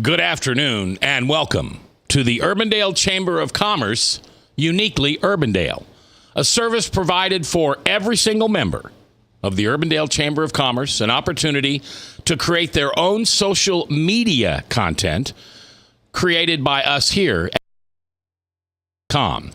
Good afternoon and welcome to the Urbandale Chamber of Commerce, uniquely Urbandale, a service provided for every single member of the Urbandale Chamber of Commerce, an opportunity to create their own social media content created by us here at Com.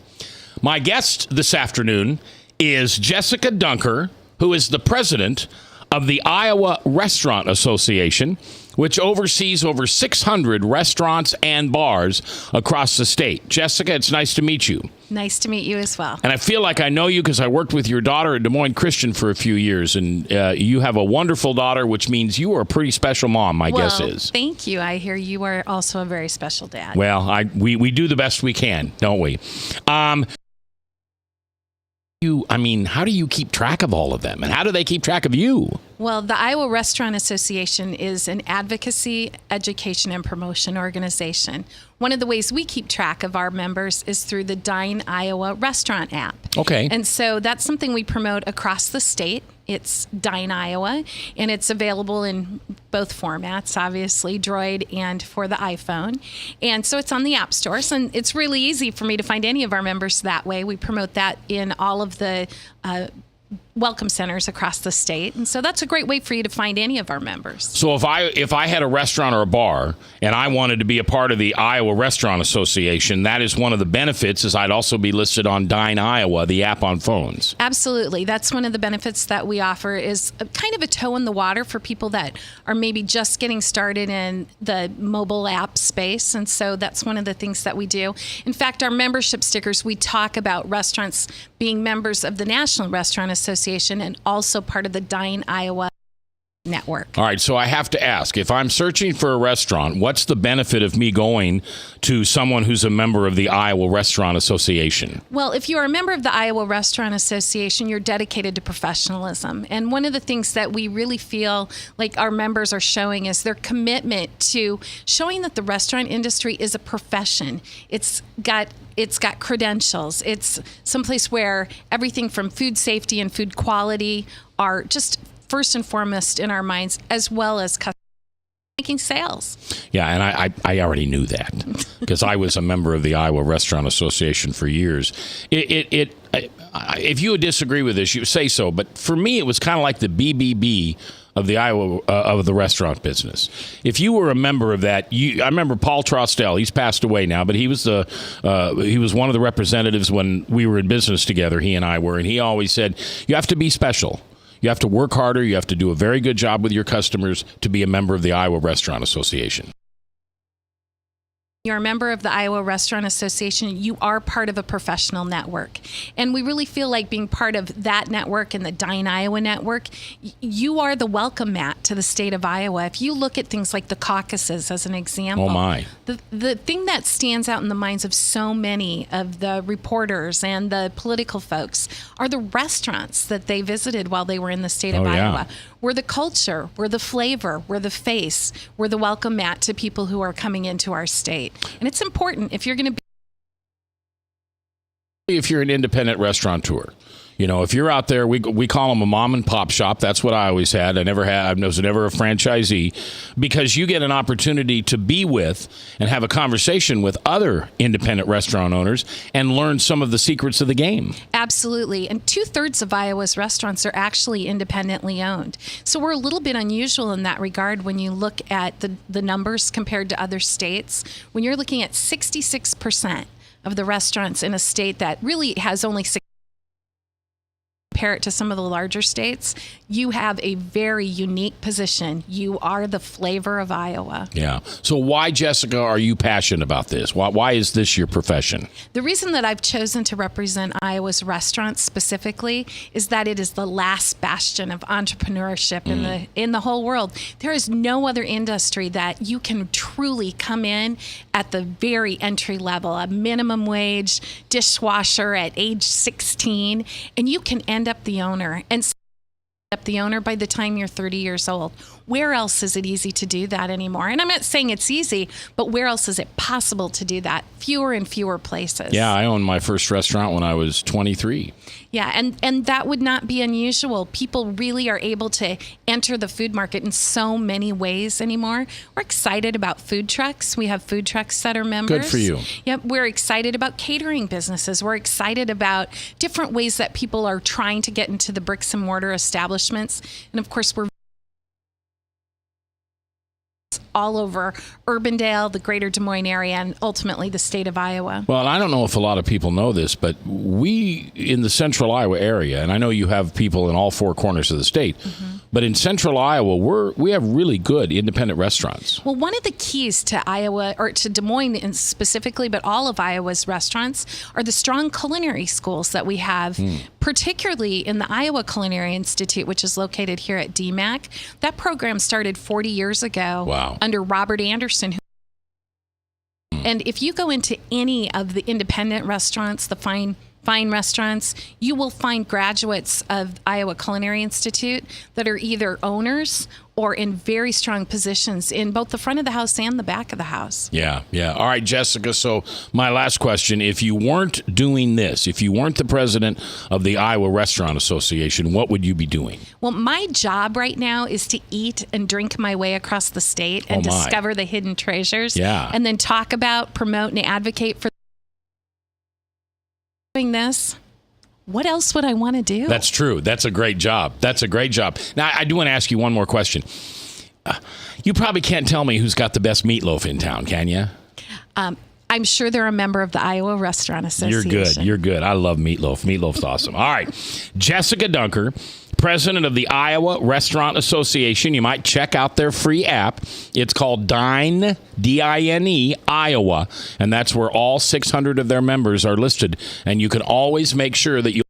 My guest this afternoon is Jessica Dunker, who is the president of the Iowa Restaurant Association, which oversees over 600 restaurants and bars across the state. Jessica, it's nice to meet you. Nice to meet you as well. And I feel like I know you because I worked with your daughter at Des Moines Christian for a few years, and you have a wonderful daughter, which means you are a pretty special mom, my guess is. Thank you. I hear you are also a very special dad. Well, we do the best we can, don't we? How do you keep track of all of them? And how do they keep track of you? Well, the Iowa Restaurant Association is an advocacy, education, and promotion organization. One of the ways we keep track of our members is through the Dine Iowa restaurant app. Okay. And so that's something we promote across the state. It's Dine Iowa, and it's available in both formats, obviously, Droid and for the iPhone. And so it's on the app stores, and it's really easy for me to find any of our members that way. We promote that in all of the welcome centers across the state. And so that's a great way for you to find any of our members. So if I had a restaurant or a bar and I wanted to be a part of the Iowa Restaurant Association, that is one of the benefits, is I'd also be listed on Dine Iowa, the app on phones. Absolutely. That's one of the benefits that we offer, is kind of a toe in the water for people that are maybe just getting started in the mobile app space. And so that's one of the things that we do. In fact, our membership stickers, we talk about restaurants being members of the National Restaurant Association and also part of the Dine Iowa network. All right, so I have to ask, if I'm searching for a restaurant, what's the benefit of me going to someone who's a member of the Iowa Restaurant Association? Well, if you're a member of the Iowa Restaurant Association, you're dedicated to professionalism. And one of the things that we really feel like our members are showing is their commitment to showing that the restaurant industry is a profession. It's got credentials. It's someplace where everything from food safety and food quality are just first and foremost in our minds, as well as making sales. Yeah, and I already knew that because I was a member of the Iowa Restaurant Association for years. If you would disagree with this, you say so. But for me, it was kind of like the BBB of the Iowa of the restaurant business. If you were a member of that, I remember Paul Trostel. He's passed away now, but he was one of the representatives when we were in business together. He and I were, and he always said, "You have to be special. You have to work harder. You have to do a very good job with your customers to be a member of the Iowa Restaurant Association." You're a member of the Iowa Restaurant Association, you are part of a professional network. And we really feel like being part of that network and the Dine Iowa network, you are the welcome mat to the state of Iowa. If you look at things like the caucuses as an example, oh my. The thing that stands out in the minds of so many of the reporters and the political folks are the restaurants that they visited while they were in the state of Iowa. We're the culture, we're the flavor, we're the face, we're the welcome mat to people who are coming into our state. And it's important if you're going to be. If you're an independent restaurateur, you know, if you're out there, we call them a mom and pop shop. That's what I always had. I was never a franchisee, because you get an opportunity to be with and have a conversation with other independent restaurant owners and learn some of the secrets of the game. Absolutely. And 2/3 of Iowa's restaurants are actually independently owned. So we're a little bit unusual in that regard when you look at the numbers compared to other states. When you're looking at 66% of the restaurants in a state that really has only 6, compare it to some of the larger states, you have a very unique position. You are the flavor of Iowa. Yeah. So why, Jessica, are you passionate about this? Why is this your profession? The reason that I've chosen to represent Iowa's restaurants specifically is that it is the last bastion of entrepreneurship in the whole world. There is no other industry that you can truly come in at the very entry level, a minimum wage dishwasher at age 16, and you can end up the owner, and up the owner by the time you're 30 years old. where else is it easy to do that anymore? And I'm not saying it's easy, but where else is it possible to do that? Fewer and fewer places. Yeah, I owned my first restaurant when I was 23. Yeah, and that would not be unusual. People really are able to enter the food market in so many ways anymore. We're excited about food trucks. We have food trucks that are members. Good for you. Yep, we're excited about catering businesses. We're excited about different ways that people are trying to get into the bricks and mortar establishments. And of course, we're all over Urbandale, the greater Des Moines area, and ultimately the state of Iowa. Well, I don't know if a lot of people know this, but we in the central Iowa area, and I know you have people in all four corners of the state, but in central Iowa, we have really good independent restaurants. Well, one of the keys to Iowa, or to Des Moines specifically, but all of Iowa's restaurants, are the strong culinary schools that we have, particularly in the Iowa Culinary Institute, which is located here at DMAC. That program started 40 years ago. Wow. Under Robert Anderson. And if you go into any of the independent restaurants, the fine restaurants, you will find graduates of Iowa Culinary Institute that are either owners or in very strong positions in both the front of the house and the back of the house. Yeah. All right, Jessica, so my last question, if you weren't doing this, if you weren't the president of the Iowa Restaurant Association, what would you be doing? Well, my job right now is to eat and drink my way across the state and discover the hidden treasures. Yeah. And then talk about, promote, and advocate for doing this. What else would I want to do? That's true. That's a great job. Now, I do want to ask you one more question. You probably can't tell me who's got the best meatloaf in town, can you? I'm sure they're a member of the Iowa Restaurant Association. You're good. I love meatloaf. Meatloaf's awesome. All right. Jessica Dunker, president of the Iowa Restaurant Association. You might check out their free app. It's called Dine, D-I-N-E, Iowa. And that's where all 600 of their members are listed. And you can always make sure that you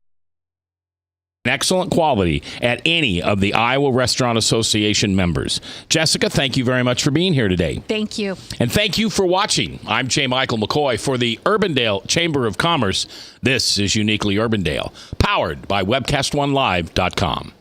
excellent quality at any of the Iowa Restaurant Association members. Jessica, thank you very much for being here today. Thank you. And thank you for watching. I'm J. Michael McCoy for the Urbandale Chamber of Commerce. This is Uniquely Urbandale, powered by WebcastOneLive.com.